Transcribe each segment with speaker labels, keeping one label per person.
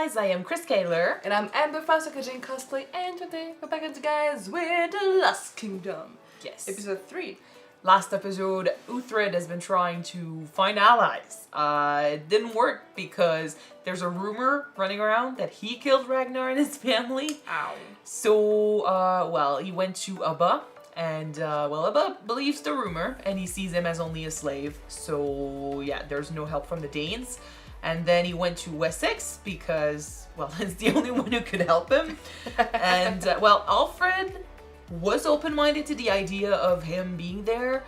Speaker 1: guys, I am Chris Kaler.
Speaker 2: And I'm Amber from Kyuujin cosplay, and today we're back at you guys with The Lost Kingdom.
Speaker 1: Yes.
Speaker 2: Episode 3.
Speaker 1: Last episode, Uthred has been trying to find allies. It didn't work because there's a rumor running around that he killed Ragnar and his family.
Speaker 2: Ow.
Speaker 1: So, he went to Abba, and, Abba believes the rumor, and he sees him as only a slave. So, yeah, there's no help from the Danes. And then he went to Wessex because, it's the only one who could help him. And, Alfred was open-minded to the idea of him being there,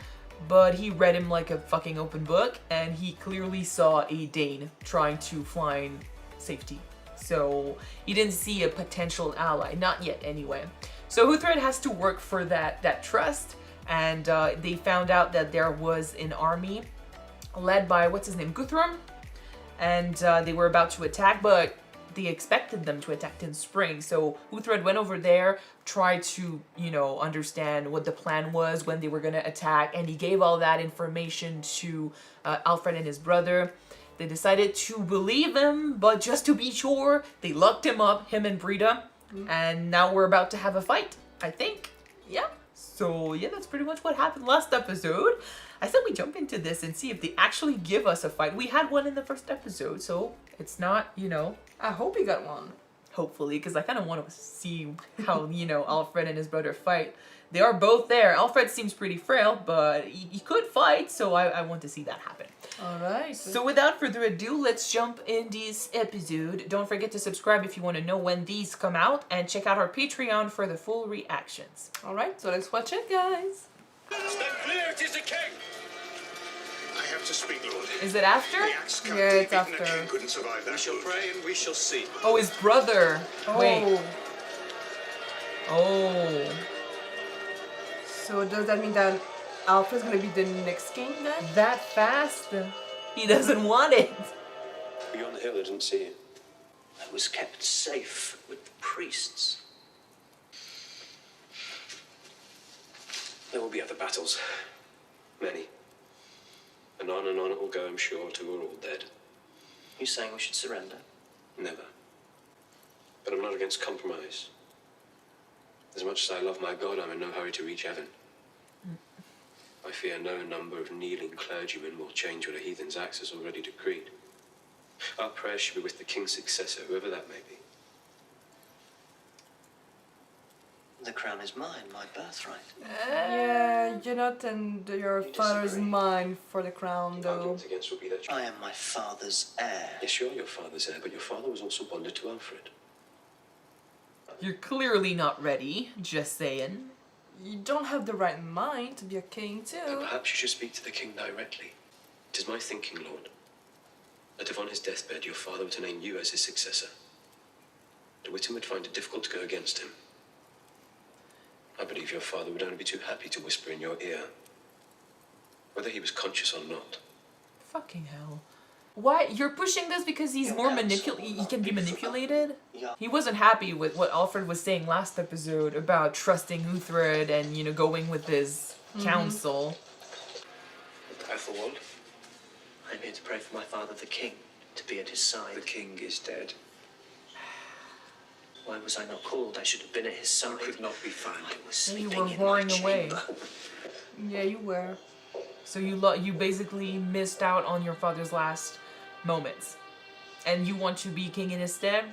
Speaker 1: but he read him like a fucking open book, and he clearly saw a Dane trying to find safety. So he didn't see a potential ally, not yet anyway. So Uthred has to work for that trust, and they found out that there was an army led by, what's his name, Guthrum? And they were about to attack, but they expected them to attack in spring. So Uthred went over there, tried to, understand what the plan was, when they were going to attack, and he gave all that information to Alfred and his brother. They decided to believe him, but just to be sure, they locked him up, him and Brida, and now we're about to have a fight, I think. Yeah. So, yeah, that's pretty much what happened last episode. I said we jump into this and see if they actually give us a fight. We had one in the first episode, so it's not,
Speaker 2: I hope he got one.
Speaker 1: Hopefully, because I kind of want to see how, Alfred and his brother fight. They are both there. Alfred seems pretty frail, but he could fight, so I want to see that happen.
Speaker 2: Alright.
Speaker 1: So without further ado, let's jump in this episode. Don't forget to subscribe if you want to know when these come out, and check out our Patreon for the full reactions.
Speaker 2: Alright, so let's watch it, guys.
Speaker 3: Stand clear, it is the king! I have to speak, Lord.
Speaker 1: Is it after?
Speaker 3: The axe can't
Speaker 2: Yeah,
Speaker 3: be
Speaker 2: it's
Speaker 3: beaten.
Speaker 2: after.
Speaker 3: A king couldn't survive that. We shall pray and we shall see.
Speaker 1: Oh, his brother. Wait. Oh.
Speaker 2: So does that mean that Alfred's gonna be the next king then?
Speaker 1: That fast? He doesn't want it.
Speaker 3: Beyond the hill, I didn't see you.
Speaker 4: I was kept safe with the priests.
Speaker 3: There will be other battles. Many. And on it will go, I'm sure, till we're all dead.
Speaker 4: You saying we should surrender?
Speaker 3: Never. But I'm not against compromise. As much as I love my God, I'm in no hurry to reach heaven. I fear no number of kneeling clergymen will change what a heathen's axe has already decreed. Our prayers should be with the king's successor, whoever that may be.
Speaker 4: The crown is mine, my birthright.
Speaker 2: Yeah, you're not and your
Speaker 4: You
Speaker 2: father's
Speaker 4: disagree.
Speaker 2: mine for the crown though.
Speaker 3: Argument against will be that
Speaker 4: I am my father's heir.
Speaker 3: yes, you're your father's heir, but your father was also bonded to Alfred.
Speaker 1: You're clearly not ready, just saying.
Speaker 2: You don't have the right mind to be a king
Speaker 3: Then
Speaker 2: too.
Speaker 3: perhaps you should speak to the king directly. It is my thinking, Lord, that if on his deathbed your father were to name you as his successor, De Wittem would find it difficult to go against him. I believe your father would only be too happy to whisper in your ear, whether he was conscious or not.
Speaker 1: Fucking hell. Why? You're pushing this because he's
Speaker 4: Your
Speaker 1: more
Speaker 4: counsel
Speaker 1: he
Speaker 4: will
Speaker 1: can
Speaker 4: not
Speaker 1: be
Speaker 4: be
Speaker 1: manipulated?
Speaker 4: Yeah.
Speaker 1: He wasn't happy with what Alfred was saying last episode about trusting Uthred and, going with his counsel.
Speaker 3: Ethelwald,
Speaker 4: I'm here to pray for my father, the king, to be at his side.
Speaker 3: the king is dead.
Speaker 4: Why was I not called? I should have been at his side.
Speaker 3: Could not be found.
Speaker 4: I was
Speaker 1: You
Speaker 4: sleeping
Speaker 1: were
Speaker 4: in my
Speaker 1: whoring away.
Speaker 4: chamber.
Speaker 2: Yeah, you were.
Speaker 1: So you basically missed out on your father's last moments. And you want to be king in his stead?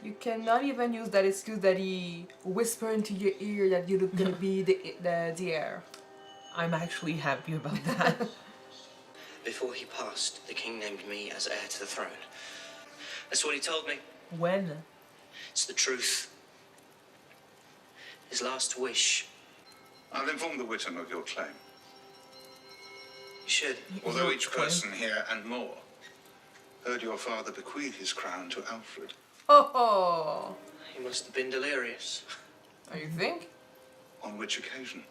Speaker 2: You cannot even use that excuse that he whispered into your ear that you're gonna be the heir.
Speaker 1: I'm actually happy about that.
Speaker 4: Before he passed, the king named me as heir to the throne. That's what he told me.
Speaker 1: When?
Speaker 4: It's the truth. His last wish.
Speaker 5: I'll inform the Wittem of your claim.
Speaker 4: You should.
Speaker 5: Although each person here and more heard your father bequeath his crown to Alfred.
Speaker 2: Oh,
Speaker 4: He must have been delirious.
Speaker 2: you think?
Speaker 5: On which occasion?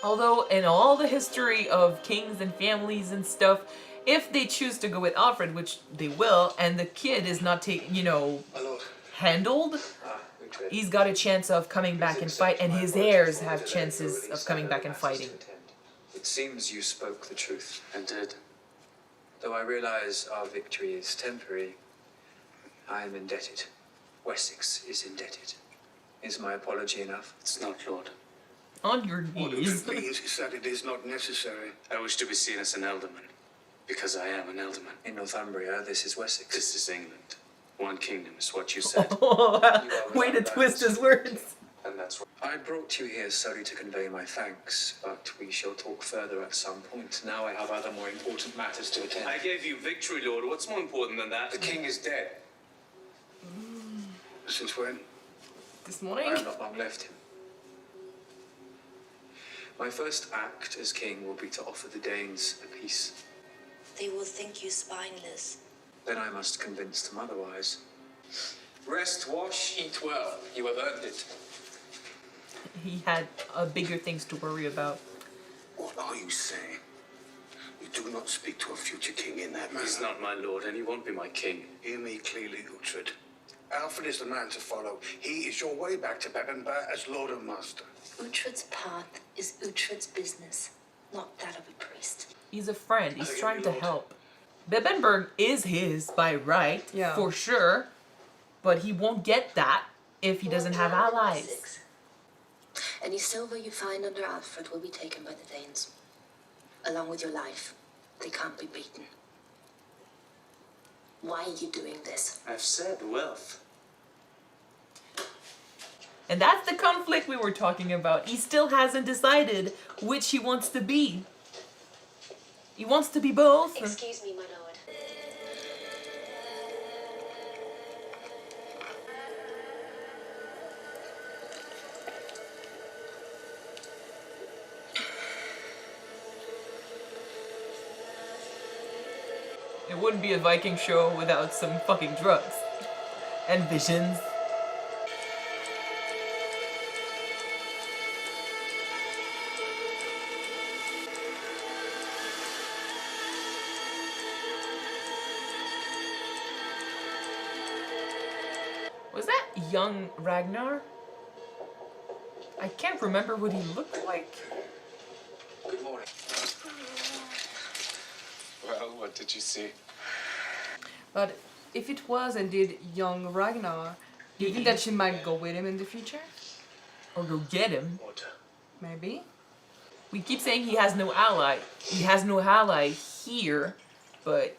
Speaker 1: Although in all the history of kings and families and stuff, if they choose to go with Alfred, which they will, and the kid is not
Speaker 3: My lord.
Speaker 1: handled,
Speaker 3: Uthred.
Speaker 1: he's got a chance of coming back and fight, and his heirs have chances of coming back and fighting.
Speaker 3: It seems you spoke the truth.
Speaker 4: I did.
Speaker 6: Though I realize our victory is temporary, I am indebted. Wessex is indebted. Is my apology enough?
Speaker 3: It's not, Lord.
Speaker 1: On your
Speaker 7: What
Speaker 1: knees.
Speaker 7: it means is that it is not necessary.
Speaker 3: I wish to be seen as an ealdorman, because I am an ealdorman.
Speaker 6: In Northumbria, this is Wessex.
Speaker 3: This is England. One kingdom is what you said.
Speaker 1: Oh,
Speaker 6: You are
Speaker 1: way to
Speaker 6: without
Speaker 1: twist
Speaker 6: bounds.
Speaker 1: his words.
Speaker 3: And that's what
Speaker 6: I brought you here solely to convey my thanks, but we shall talk further at some point. Now I have other more important matters to attend.
Speaker 3: I gave you victory, Lord. What's more important than that?
Speaker 6: The king is dead.
Speaker 7: Since when?
Speaker 2: This
Speaker 6: I
Speaker 2: morning?
Speaker 6: have not long left him. My first act as king will be to offer the Danes a peace.
Speaker 8: They will think you spineless.
Speaker 6: Then I must convince them otherwise. Rest, wash, eat well. You have earned it.
Speaker 1: He had bigger things to worry about.
Speaker 7: What are you saying? You do not speak to a future king in that manner.
Speaker 3: He's not my lord, and he won't be my king.
Speaker 7: Hear me clearly, Uthred. Alfred is the man to follow. He is your way back to Bebbanburg as Lord and Master.
Speaker 8: Uhtred's path is Uhtred's business, not that of a priest.
Speaker 1: He's a friend. He's
Speaker 7: Forgive
Speaker 1: trying
Speaker 7: me,
Speaker 1: to
Speaker 7: Lord.
Speaker 1: help. Bebbanburg is his by right,
Speaker 2: Yeah.
Speaker 1: for sure. But he won't get that if he doesn't have allies.
Speaker 8: Any silver you find under Alfred will be taken by the Danes. Along with your life. They can't be beaten. Why are you doing this?
Speaker 3: I've said wealth.
Speaker 1: And that's the conflict we were talking about. He still hasn't decided which he wants to be. He wants to be both.
Speaker 8: Excuse me, my lord.
Speaker 1: It wouldn't be a Viking show without some fucking drugs. And visions. Was that young Ragnar? I can't remember what he looked like.
Speaker 6: Good morning.
Speaker 3: Well, what did you see?
Speaker 2: But if it was indeed young Ragnar, do you think that she might go with him in the future?
Speaker 1: Or go get him.
Speaker 3: Water.
Speaker 2: Maybe.
Speaker 1: We keep saying he has no ally. He has no ally here, but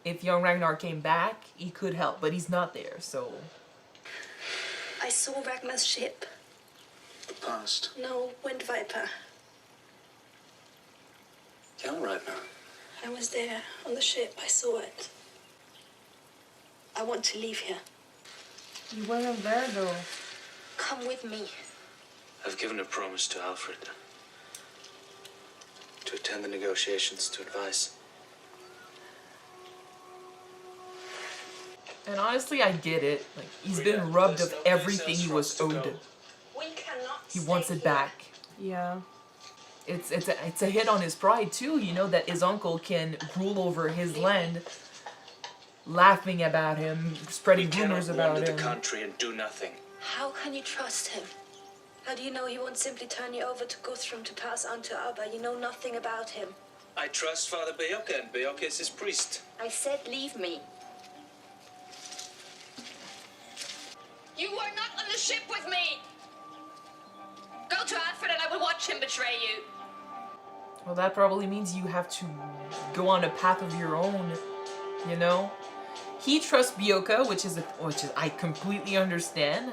Speaker 1: if young Ragnar came back, he could help, but he's not there, so...
Speaker 8: I saw Ragnar's ship.
Speaker 3: The past.
Speaker 8: No, Wind Viper.
Speaker 3: Young Ragnar.
Speaker 8: I was there on the ship. I saw it. I want to leave here.
Speaker 2: He wasn't there though.
Speaker 8: Come with me.
Speaker 3: I've given a promise to Alfred. To attend the negotiations, to advise.
Speaker 1: And honestly, I get it. Like, he's been robbed of everything he was owed.
Speaker 8: We cannot.
Speaker 1: He wants it back.
Speaker 2: Yeah.
Speaker 1: It's a hit on his pride too, you know, that his uncle can rule over his land, laughing about him, spreading rumors about
Speaker 3: wander
Speaker 1: him.
Speaker 3: the country and do nothing.
Speaker 8: How can you trust him? How do you know he won't simply turn you over to Guthrum to pass on to Alba? You know nothing about him.
Speaker 3: I trust Father Beocca, and Beocca is his priest.
Speaker 8: I said leave me. You were not on the ship with me! Go to Alfred and I will watch him betray you.
Speaker 1: Well, that probably means you have to go on a path of your own, you know? He trusts Beocca, which is I completely understand.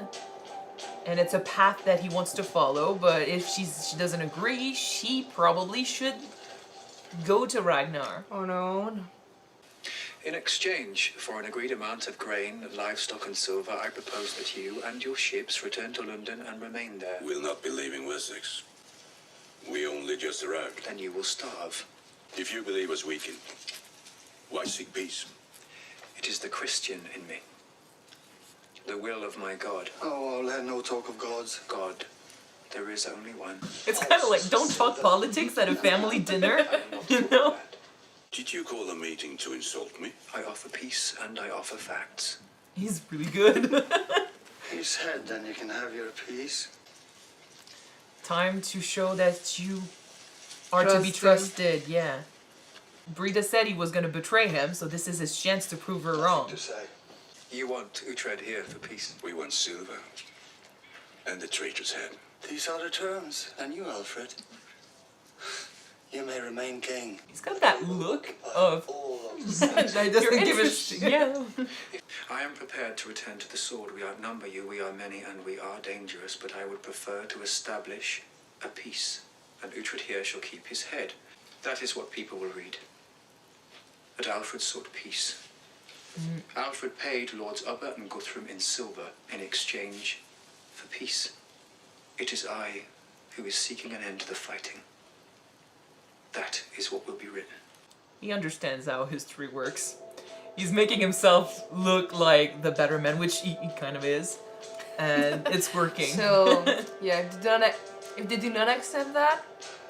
Speaker 1: And it's a path that he wants to follow, but if she doesn't agree, she probably should go to Ragnar.
Speaker 2: Oh no.
Speaker 6: In exchange for an agreed amount of grain, livestock, and silver, I propose that you and your ships return to London and remain there.
Speaker 9: We'll not be leaving Wessex. We only just arrived.
Speaker 6: Then you will starve.
Speaker 9: If you believe us weaken, why seek peace?
Speaker 6: It is the Christian in me. The will of my God.
Speaker 7: Oh, let no talk of gods.
Speaker 6: God. There is only one.
Speaker 1: It's kind of like, don't talk politics at a family dinner, you know?
Speaker 9: Did you call a meeting to insult me?
Speaker 6: I offer peace and I offer facts.
Speaker 1: He's really good.
Speaker 7: His head, then you can have your peace.
Speaker 1: Time to show that you are to be
Speaker 2: Trust him.
Speaker 1: trusted, yeah. Brida said he was gonna betray him, so this is his chance to prove her wrong.
Speaker 7: To say.
Speaker 6: You want Uthred here for peace?
Speaker 9: We want silver and the traitor's head.
Speaker 4: These are the terms. And you, Alfred, you may remain king.
Speaker 1: He's got that look of
Speaker 4: All of
Speaker 2: I just
Speaker 1: you're
Speaker 2: give a
Speaker 1: interested. Yeah.
Speaker 6: I am prepared to return to the sword. We outnumber you, we are many, and we are dangerous, but I would prefer to establish a peace. And Uhtred here shall keep his head. That is what people will read. That Alfred sought peace. Alfred paid Lords Ubba and Guthrum in silver in exchange for peace. It is I who is seeking an end to the fighting. That is what will be written.
Speaker 1: He understands how history works. He's making himself look like the better man, which he kind of is. And it's working.
Speaker 2: So, yeah, if they do not accept that,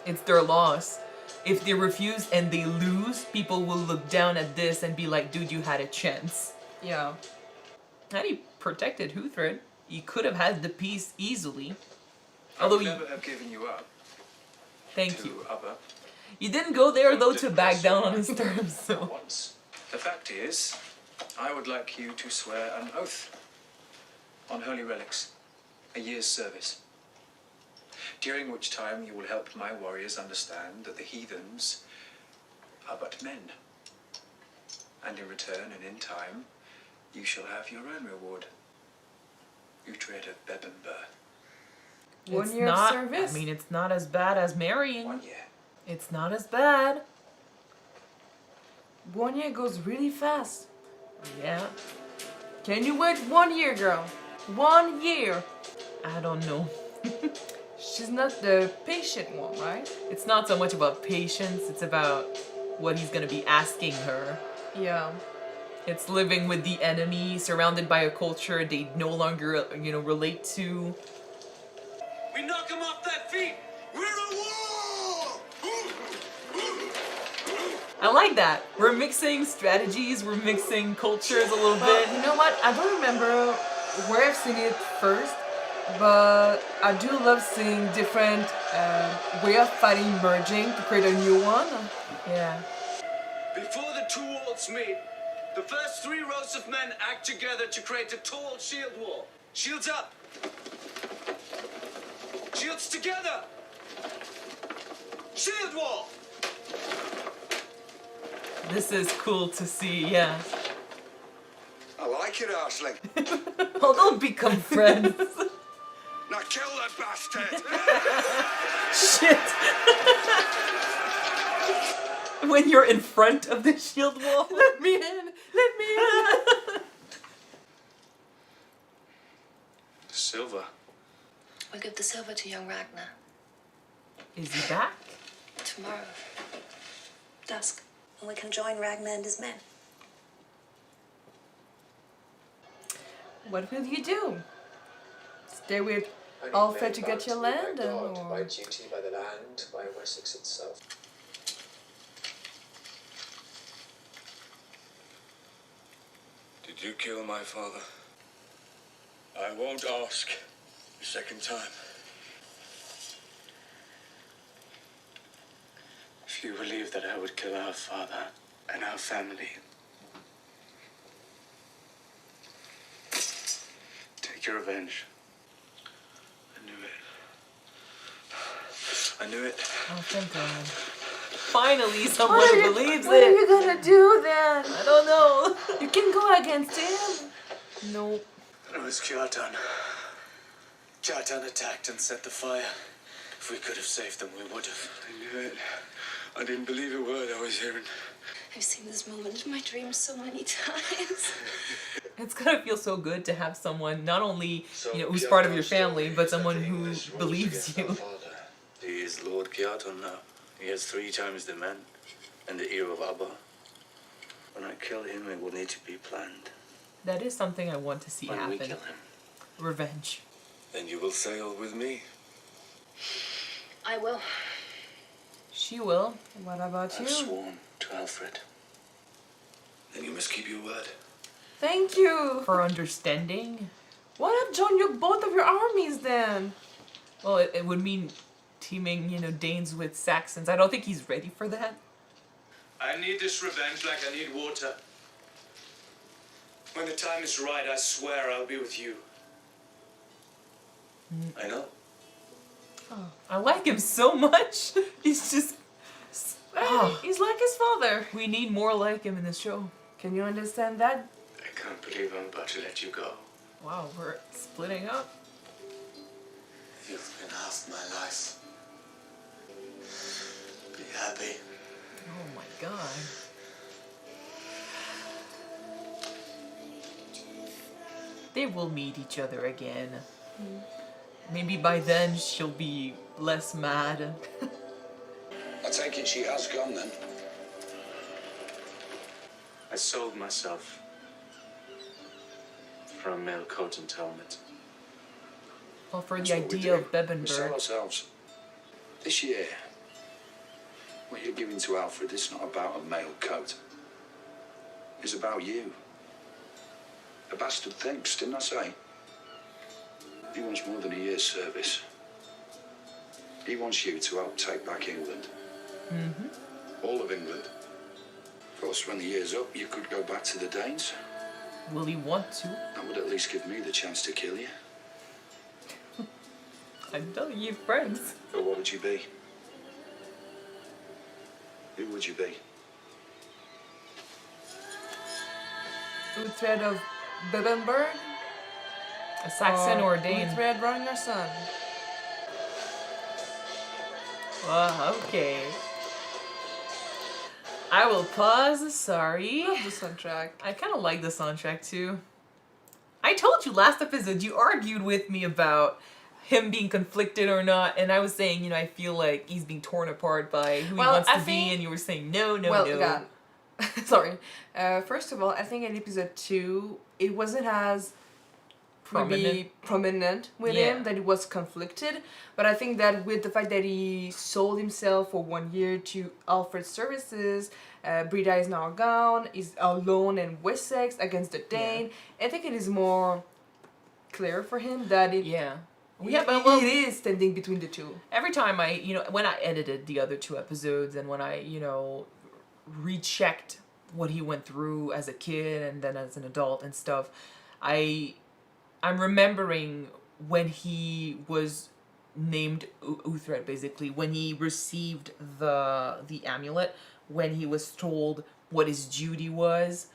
Speaker 1: It's their loss. If they refuse and they lose, people will look down at this and be like, dude, you had a chance.
Speaker 2: yeah.
Speaker 1: And he protected Uthred. He could have had the peace easily.
Speaker 6: I
Speaker 1: Although
Speaker 6: would
Speaker 1: he...
Speaker 6: never have given you up
Speaker 1: Thank
Speaker 6: to
Speaker 1: you.
Speaker 6: Ubba.
Speaker 1: You didn't go there, though, to back down on his terms, so...
Speaker 6: Once. The fact is, I would like you to swear an oath on holy relics, a year's service, during which time you will help my warriors understand that the heathens are but men. And in return and in time, you shall have your own reward. Uhtred of Bebbanburg.
Speaker 2: 1
Speaker 1: It's
Speaker 2: year
Speaker 1: not,
Speaker 2: of service.
Speaker 1: I mean, it's not as bad as marrying.
Speaker 6: 1 year.
Speaker 1: It's not as bad.
Speaker 2: 1 year goes really fast.
Speaker 1: Yeah,
Speaker 2: Can you wait 1 year, girl? 1 year.
Speaker 1: I don't know.
Speaker 2: She's not the patient one, right?
Speaker 1: It's not so much about patience, it's about what he's gonna be asking her.
Speaker 2: Yeah.
Speaker 1: It's living with the enemy, surrounded by a culture they no longer, relate to.
Speaker 9: We knock him off that feet! We're a war!
Speaker 1: I like that. We're mixing strategies, we're mixing cultures a little
Speaker 2: Well,
Speaker 1: bit.
Speaker 2: you know what? I don't remember where I've seen it first, but I do love seeing different way of fighting merging to create a new one.
Speaker 1: Yeah.
Speaker 9: Before the two walls meet, the first three rows of men act together to create a tall shield wall. Shields up! Shields together! Shield wall!
Speaker 1: This is cool to see, yeah.
Speaker 7: I like it, Arsling.
Speaker 1: Oh, they'll become friends.
Speaker 7: Now kill that bastard!
Speaker 1: Shit. When you're in front of the shield wall.
Speaker 2: Let me in! Let me in!
Speaker 3: Silver.
Speaker 8: We'll give the silver to young Ragnar.
Speaker 1: Is he back?
Speaker 8: Tomorrow. Dusk. And we can join Ragnar and his men.
Speaker 2: What will you do? Stay with Alfred to get your land?
Speaker 6: By
Speaker 2: Or...
Speaker 6: duty, by the land, by Wessex itself.
Speaker 9: Did you kill my father? I won't ask a second time.
Speaker 3: If you believe that I would kill our father and our family, take your revenge. I knew it. I knew it.
Speaker 1: Oh, thank God. Finally, someone
Speaker 2: What are
Speaker 1: who
Speaker 2: you-
Speaker 1: believes
Speaker 2: what are
Speaker 1: it.
Speaker 2: you gonna do then?
Speaker 1: I don't know.
Speaker 2: You can go against him.
Speaker 1: Nope.
Speaker 3: It was Kyuujin. Kyuujin attacked and set the fire. If we could have saved them, we would have. I knew it. I didn't believe a word I was hearing.
Speaker 8: I've seen this moment in my dreams so many times.
Speaker 1: It's gonna feel so good to have someone, not only, who's part of your family, but someone who believes you.
Speaker 3: He is Lord Kyuujin now. He has 3 times the men and the ear of Abba. When I kill him, it will need to be planned.
Speaker 1: That is something I want to see
Speaker 3: When we
Speaker 1: happen.
Speaker 3: kill him,
Speaker 1: Revenge.
Speaker 9: Then you will sail with me.
Speaker 8: I will.
Speaker 1: She will.
Speaker 2: What about
Speaker 3: I've
Speaker 2: you?
Speaker 3: sworn to Alfred.
Speaker 9: Then you must keep your word.
Speaker 2: Thank you.
Speaker 1: For understanding.
Speaker 2: Why not join both of your armies then?
Speaker 1: Well, it would mean teaming, Danes with Saxons. I don't think he's ready for that.
Speaker 9: I need this revenge like I need water. When the time is right, I swear I'll be with you. I know.
Speaker 1: Oh, I like him so much. He's just...
Speaker 2: He's like his father.
Speaker 1: We need more like him in this show.
Speaker 2: Can you understand that?
Speaker 9: I can't believe I'm about to let you go.
Speaker 1: Wow, we're splitting up.
Speaker 9: You've been half my life. Be happy.
Speaker 1: Oh my god. They will meet each other again. Maybe by then she'll be less mad.
Speaker 7: I take it she has gone then.
Speaker 9: I sold myself for a male coat and helmet.
Speaker 1: Well, for
Speaker 7: That's
Speaker 1: the
Speaker 7: what we
Speaker 1: idea
Speaker 7: do.
Speaker 1: of
Speaker 7: We sell
Speaker 1: Bebenberg.
Speaker 7: ourselves. This year, what you're giving to Alfred is not about a male coat. It's about you. The bastard thinks, didn't I say? He wants more than a year's service. He wants you to help take back England. All of England. Of course, when the year's up, you could go back to the Danes.
Speaker 1: Will he want to?
Speaker 7: That would at least give me the chance to kill you.
Speaker 1: I'm telling you, friends.
Speaker 7: But what would you be? Who would you be?
Speaker 2: Uthred of Bebenberg?
Speaker 1: A Saxon or a Dane?
Speaker 2: Uthred Ragnar's son.
Speaker 1: Okay. I will pause, sorry.
Speaker 2: Love the soundtrack.
Speaker 1: I kind of like the soundtrack too. I told you last episode, you argued with me about him being conflicted or not, and I was saying, you know, I feel like he's being torn apart by who he wants to be, and you were saying, no.
Speaker 2: Yeah. Sorry. First of all, I think in episode 2, it wasn't as prominent with him, that he was conflicted, but I think that with the fact that he sold himself for 1 year to Alfred's services, Brida is now gone, he's alone in Wessex against the Dane. I think it is more clear for him that it it is standing between the two.
Speaker 1: Every time when I edited the other 2 episodes and when I, rechecked what he went through as a kid and then as an adult and stuff, I'm remembering when he was named Uthred, basically, when he received the amulet, when he was told what his duty was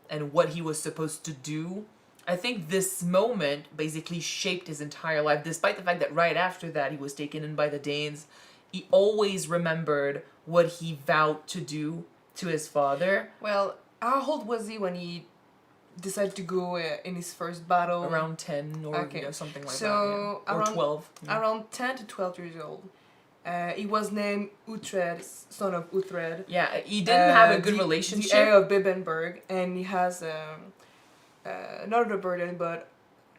Speaker 1: and what he was supposed to do. I think this moment basically shaped his entire life, despite the fact that right after that he was taken in by the Danes. He always remembered what he vowed to do to his father.
Speaker 2: Well, how old was he when he decided to go in his first battle?
Speaker 1: Around 10 or something like that. Yeah. Or
Speaker 2: around
Speaker 1: 12. Yeah.
Speaker 2: Around 10 to 12 years old. He was named Uthred, son of Uthred.
Speaker 1: Yeah, he didn't have a good relationship.
Speaker 2: The heir of Bebenberg, and he has not a burden, but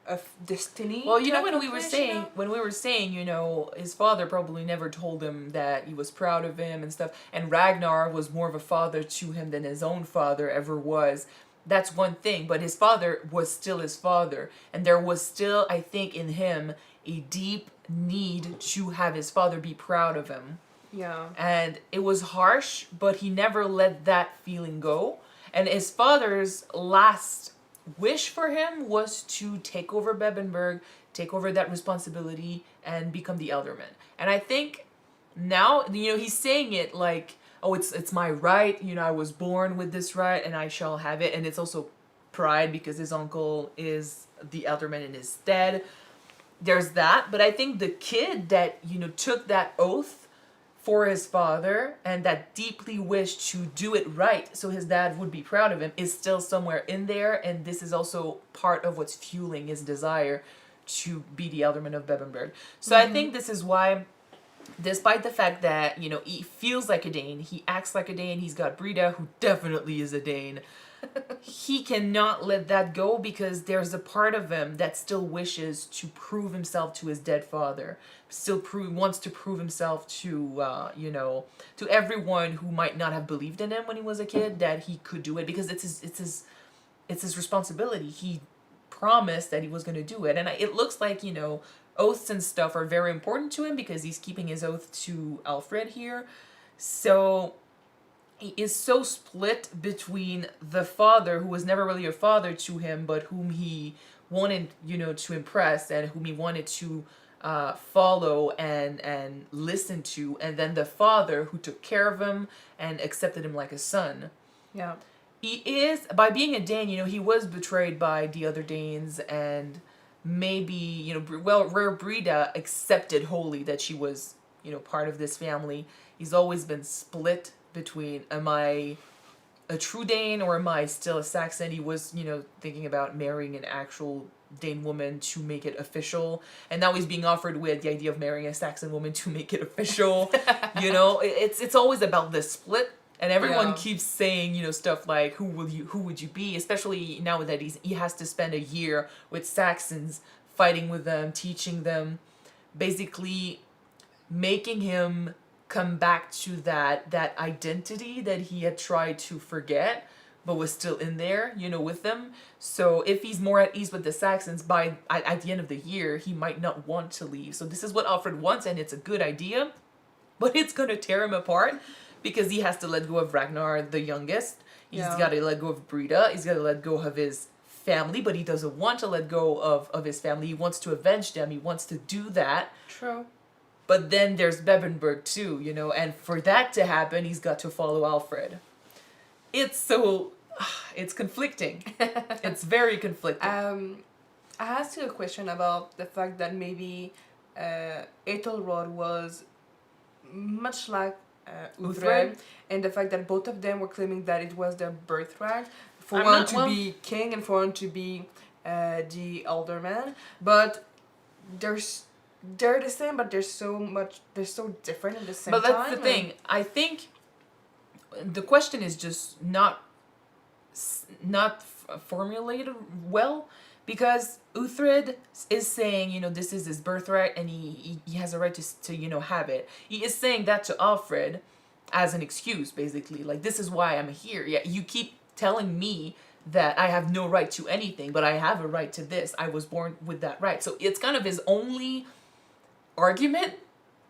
Speaker 2: a destiny.
Speaker 1: Well, when we were saying, his father probably never told him that he was proud of him and stuff, and Ragnar was more of a father to him than his own father ever was. That's one thing, but his father was still his father, and there was still, I think, in him a deep need to have his father be proud of him.
Speaker 2: Yeah.
Speaker 1: And it was harsh, but he never let that feeling go. And his father's last wish for him was to take over Bebenberg, take over that responsibility, and become the Elderman. And I think now, he's saying it like, oh, it's my right, I was born with this right, and I shall have it. And it's also pride because his uncle is the Elderman in his stead. There's that, but I think the kid that, took that oath for his father and that deeply wished to do it right so his dad would be proud of him is still somewhere in there, and this is also part of what's fueling his desire to be the Elderman of Bebenberg. So I think this is why, despite the fact that, he feels like a Dane, he acts like a Dane, he's got Brida, who definitely is a Dane, he cannot let that go because there's a part of him that still wishes to prove himself to his dead father, wants to prove himself to, to everyone who might not have believed in him when he was a kid, that he could do it because it's his responsibility. He promised that he was going to do it. And it looks like, oaths and stuff are very important to him because he's keeping his oath to Alfred here. So he is so split between the father, who was never really a father to him, but whom he wanted, to impress, and whom he wanted to follow and listen to, and then the father who took care of him and accepted him like a son.
Speaker 2: Yeah.
Speaker 1: He is, by being a Dane, he was betrayed by the other Danes, and maybe, where Brida accepted wholly that she was, part of this family, he's always been split between, am I a true Dane or am I still a Saxon? He was, thinking about marrying an actual Dane woman to make it official, and now he's being offered with the idea of marrying a Saxon woman to make it official. It's always about this split, and everyone keeps saying, stuff like, who would you be? Especially now that he has to spend a year with Saxons, fighting with them, teaching them, basically making him come back to that identity that he had tried to forget, but was still in there, with them. So if he's more at ease with the Saxons, at the end of the year, he might not want to leave. So this is what Alfred wants, and it's a good idea, but it's going to tear him apart, because he has to let go of Ragnar, the youngest. He's got to let go of Brida. He's got to let go of his family, but he doesn't want to let go of his family. He wants to avenge them. He wants to do that.
Speaker 2: True.
Speaker 1: But then there's Bebenberg too, and for that to happen, he's got to follow Alfred. It's conflicting. It's very conflicting.
Speaker 2: I asked you a question about the fact that maybe Ethelred was much like Uthred, and the fact that both of them were claiming that it was their birthright for one to be king and for one to be the alderman, but they're the same, but they're so different at the same time.
Speaker 1: But that's the thing. I think the question is just not formulated well, because Uthred is saying, this is his birthright, and he has a right to have it. He is saying that to Alfred as an excuse, basically. Like, this is why I'm here. Yeah, you keep telling me that I have no right to anything, but I have a right to this. I was born with that right. So it's kind of his only argument,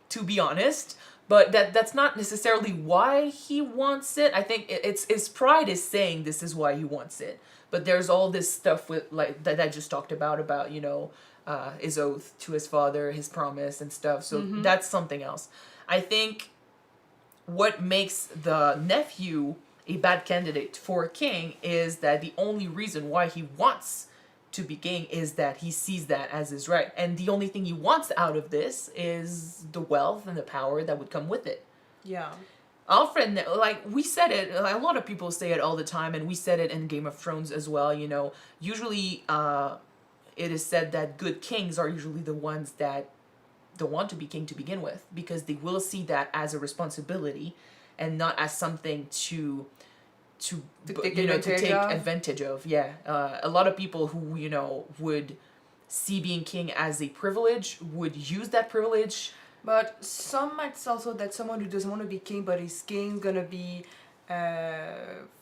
Speaker 1: to be honest, but that's not necessarily why he wants it. I think it's his pride is saying this is why he wants it, but there's all this stuff with, like, that I just talked about his oath to his father, his promise and stuff, so that's something else. I think what makes the nephew a bad candidate for a king is that the only reason why he wants to be king is that he sees that as his right, and the only thing he wants out of this is the wealth and the power that would come with it.
Speaker 2: Yeah.
Speaker 1: Alfred, like we said it, a lot of people say it all the time, and we said it in Game of Thrones as well, usually it is said that good kings are usually the ones that don't want to be king to begin with, because they will see that as a responsibility and not as something to take advantage of. Yeah. A lot of people who, would see being king as a privilege would use that privilege.
Speaker 2: But some might say also that someone who doesn't want to be king, but is king, gonna be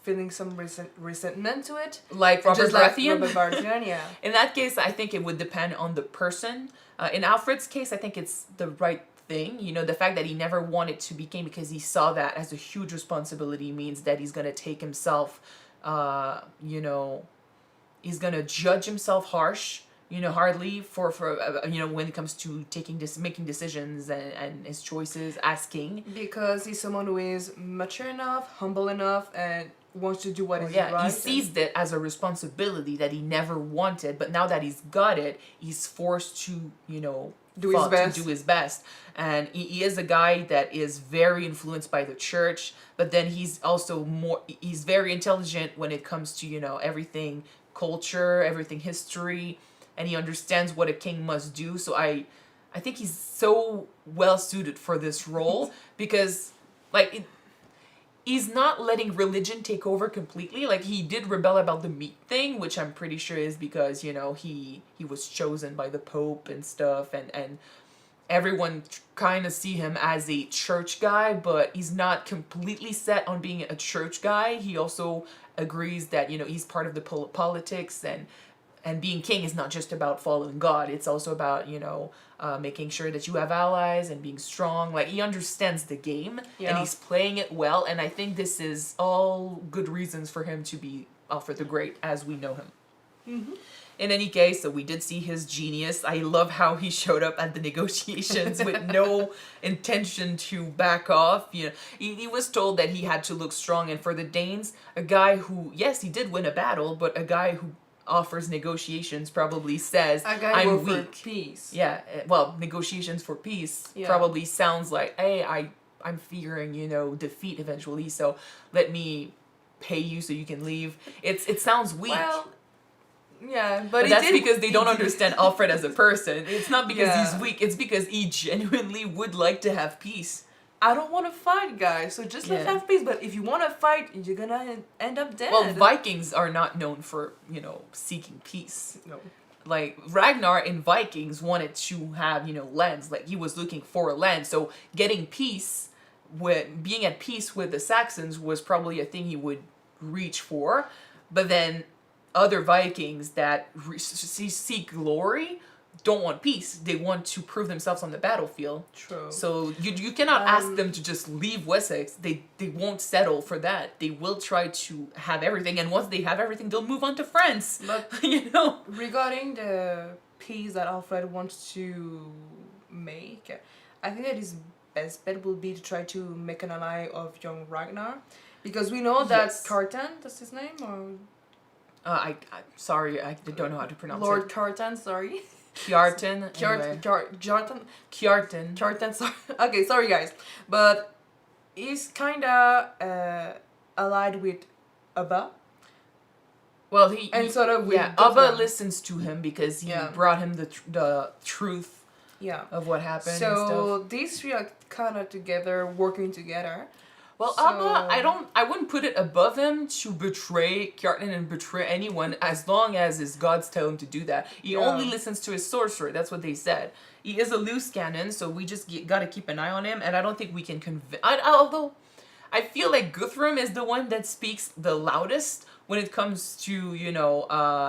Speaker 2: feeling some resentment to it.
Speaker 1: Like Robert Baratheon?
Speaker 2: Like Robert Baratheon, yeah.
Speaker 1: In that case, I think it would depend on the person. In Alfred's case, I think it's the right thing. The fact that he never wanted to be king because he saw that as a huge responsibility means that he's going to take himself, he's going to judge himself hardly for when it comes to making decisions and his choices as king.
Speaker 2: Because he's someone who is mature enough, humble enough, and wants to do what is right.
Speaker 1: He sees that as a responsibility that he never wanted, but now that he's got it, he's forced to, do his best. And he is a guy that is very influenced by the church, but then he's also he's very intelligent when it comes to, everything culture, everything history, and he understands what a king must do. So I think he's so well suited for this role because, he's not letting religion take over completely. Like, he did rebel about the meat thing, which I'm pretty sure is because, he was chosen by the Pope and stuff, and everyone kind of see him as a church guy, but he's not completely set on being a church guy. He also agrees that, he's part of the politics, and And being king is not just about following God. It's also about, making sure that you have allies and being strong. Like, he understands the game and he's playing it well. And I think this is all good reasons for him to be Alfred the Great as we know him. Mm-hmm. In any case, so we did see his genius. I love how he showed up at the negotiations with no intention to back off. He was told that he had to look strong. And for the Danes, a guy who, yes, he did win a battle, but a guy who offers negotiations probably says, I'm weak.
Speaker 2: For peace.
Speaker 1: Yeah, well, negotiations for peace probably sounds like, hey, I'm fearing, defeat eventually, so let me pay you so you can leave. It sounds weak.
Speaker 2: Well, yeah, but
Speaker 1: that's because they don't understand Alfred as a person. It's not because he's weak, it's because he genuinely would like to have peace.
Speaker 2: I don't want to fight, guys, so just let's have peace. But if you want to fight, you're gonna end up dead.
Speaker 1: Well, Vikings are not known for, seeking peace.
Speaker 2: No.
Speaker 1: Like, Ragnar in Vikings wanted to have, lands. Like, he was looking for a land. So, getting peace, being at peace with the Saxons was probably a thing he would reach for. But then, other Vikings that seek glory don't want peace. They want to prove themselves on the battlefield.
Speaker 2: True.
Speaker 1: So you cannot ask them to just leave Wessex. They won't settle for that. They will try to have everything, and once they have everything, they'll move on to France.
Speaker 2: But regarding the peace that Alfred wants to make, I think that his best bet will be to try to make an ally of young Ragnar, because we know that Cartan, that's his name, or
Speaker 1: I'm sorry, I don't know how to pronounce
Speaker 2: Lord
Speaker 1: it.
Speaker 2: Cartan, sorry.
Speaker 1: Kjartan.
Speaker 2: Kjartan, sorry. Okay, sorry guys. But he's kinda allied with Ubba.
Speaker 1: Well, he
Speaker 2: sort of with
Speaker 1: Ubba listens to him because he brought him the truth of what happened.
Speaker 2: So
Speaker 1: and stuff.
Speaker 2: These three are kind of together, working together.
Speaker 1: Well, Ubba, I wouldn't put it above him to betray Kjartan and betray anyone as long as his gods tell him to do that. He only listens to his sorcerer. That's what they said. He is a loose cannon, so we just got to keep an eye on him. And I don't think we can convince. Although I feel like Guthrum is the one that speaks the loudest when it comes to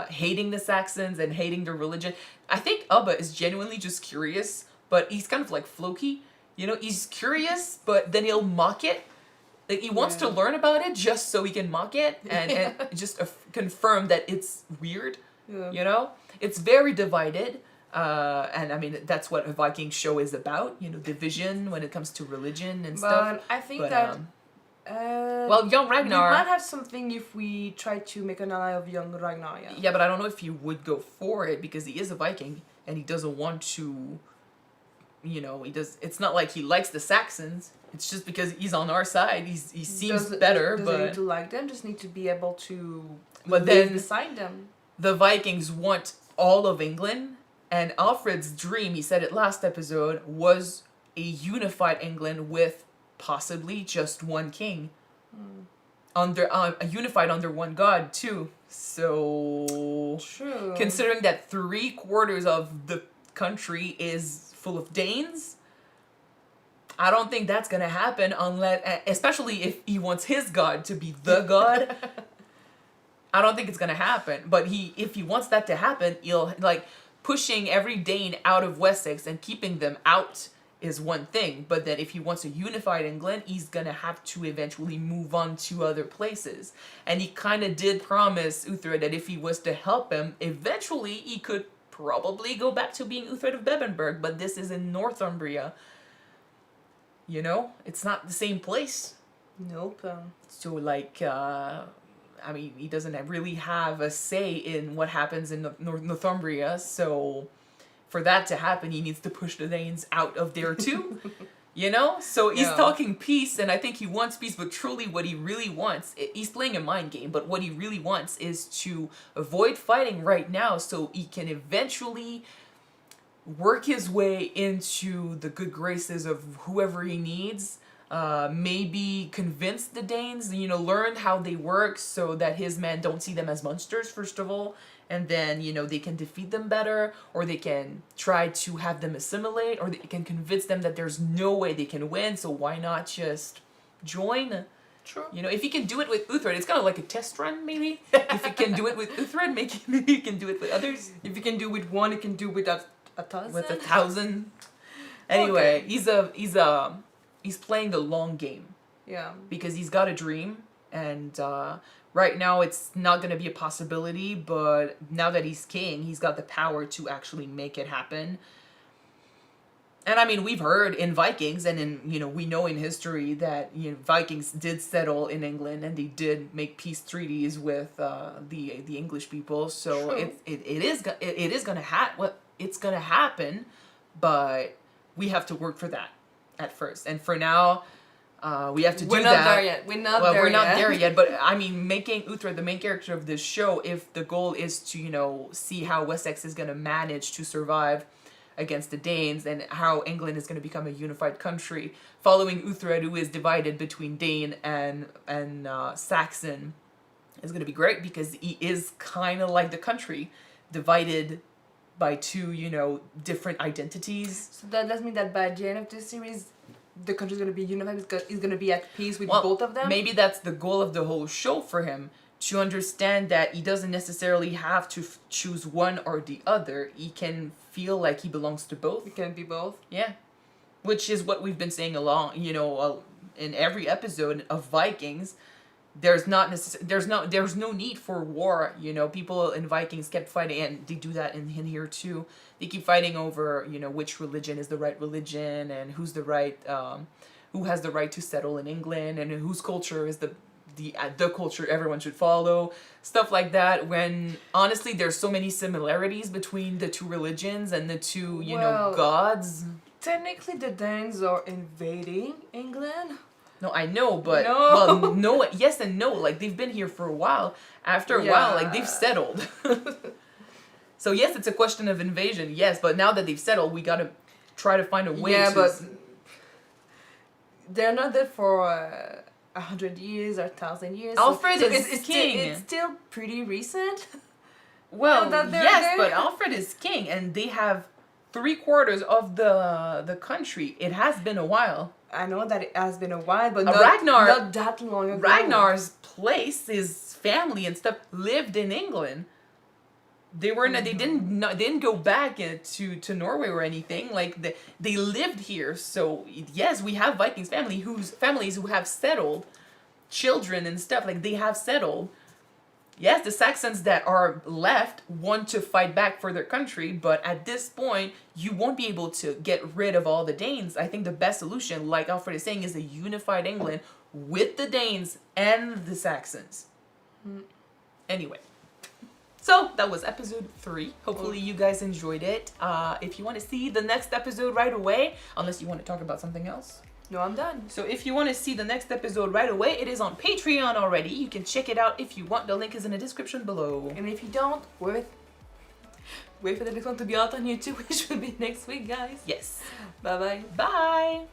Speaker 1: hating the Saxons and hating their religion. I think Ubba is genuinely just curious, but he's kind of like Floki. He's curious, but then he'll mock it. Like, he wants to learn about it just so he can mock it and just confirm that it's weird, It's very divided, and I mean, that's what a Viking show is about, division when it comes to religion and stuff.
Speaker 2: But I think that...
Speaker 1: young Ragnar...
Speaker 2: We might have something if we try to make an ally of young Ragnar,
Speaker 1: Yeah, but I don't know if he would go for it because he is a Viking and he doesn't want to... it's not like he likes the Saxons. It's just because he's on our side. He seems better, but...
Speaker 2: Doesn't need to like them, just need to be able to
Speaker 1: live
Speaker 2: beside them.
Speaker 1: The Vikings want all of England, and Alfred's dream, he said it last episode, was a unified England with possibly just one king. Unified under one god, too. So... True. Considering that 3/4 of the country is full of Danes... I don't think that's gonna happen especially if he wants his god to be the god. I don't think it's gonna happen. But if he wants that to happen, he'll pushing every Dane out of Wessex and keeping them out is one thing. But then if he wants a unified England, he's gonna have to eventually move on to other places. And he kind of did promise Uthred that if he was to help him, eventually he could probably go back to being Uthred of Bebbanburg. But this is in Northumbria. It's not the same place.
Speaker 2: Nope.
Speaker 1: So, I mean, he doesn't really have a say in what happens in Northumbria. So, for that to happen, he needs to push the Danes out of there too. So he's talking peace, and I think he wants peace, but truly what he really wants, he's playing a mind game, but what he really wants is to avoid fighting right now so he can eventually... work his way into the good graces of whoever he needs, maybe convince the Danes, learn how they work so that his men don't see them as monsters, first of all, and then, they can defeat them better, or they can try to have them assimilate, or they can convince them that there's no way they can win, so why not just join? True. You know, if you can do it with Uthred, it's kind of like a test run, maybe. If you can do it with Uthred, maybe you can do it with others.
Speaker 2: If you can do with one, you can do with a thousand.
Speaker 1: With 1,000. Anyway,
Speaker 2: okay.
Speaker 1: he's playing the long game.
Speaker 2: Yeah.
Speaker 1: Because he's got a dream, and right now it's not going to be a possibility, but now that he's king, he's got the power to actually make it happen. And I mean, we've heard in Vikings, and in, you know, we know in history that, you know, Vikings did settle in England, and they did make peace treaties with the English people. So it is gonna it's gonna happen, but we have to work for that at first. And for now, we have to do that.
Speaker 2: We're not there yet.
Speaker 1: We're not there yet. But I mean, making Uthred the main character of this show, if the goal is to, you know, see how Wessex is gonna manage to survive against the Danes, and how England is going to become a unified country, following Uthred, who is divided between Dane and Saxon, is going to be great, because he is kind of like the country, divided by two, you know, different identities.
Speaker 2: So that does mean that by the end of this series, the country's going to be unified, because he's going to be at peace with both of them?
Speaker 1: Maybe that's the goal of the whole show for him, to understand that he doesn't necessarily have to choose one or the other. He can feel like he belongs to both.
Speaker 2: He can be both.
Speaker 1: Yeah. Which is what we've been saying along, you know, in every episode of Vikings. There's no need for war, you know. People in Vikings kept fighting, and they do that in here too. They keep fighting over, you know, which religion is the right religion, and who's the right who has the right to settle in England, and whose culture is the culture everyone should follow, stuff like that, when honestly there's so many similarities between the two religions and the two, you know, gods.
Speaker 2: Technically the Danes are invading England.
Speaker 1: No, I know, but well, no, yes and no. Like, they've been here for a while. After a while, like, they've settled. So yes, it's a question of invasion, yes, but now that they've settled, we gotta try to find a way to...
Speaker 2: Yeah, but they're not there for 100 years or 1,000 years.
Speaker 1: Alfred is king.
Speaker 2: It's still pretty recent.
Speaker 1: Well, yes, but Alfred is king, and they have 3/4 of the country. It has been a while.
Speaker 2: I know that it has been a while, but
Speaker 1: Ragnar,
Speaker 2: not that long ago.
Speaker 1: Ragnar's place, his family and stuff, lived in England. They were they didn't go back to Norway or anything. Like, they lived here. So yes, we have Vikings families who have settled, children and stuff, like, they have settled. Yes, the Saxons that are left want to fight back for their country, but at this point, you won't be able to get rid of all the Danes. I think the best solution, like Alfred is saying, is a unified England with the Danes and the Saxons. Anyway. So, that was episode 3. Hopefully you guys enjoyed it. If you want to see the next episode right away, unless you want to talk about something else.
Speaker 2: No, I'm done.
Speaker 1: So if you want to see the next episode right away, it is on Patreon already. You can check it out if you want. The link is in the description below.
Speaker 2: And if you don't, wait for the next one to be out on YouTube, which will be next week, guys.
Speaker 1: Yes.
Speaker 2: Bye-bye.
Speaker 1: Bye.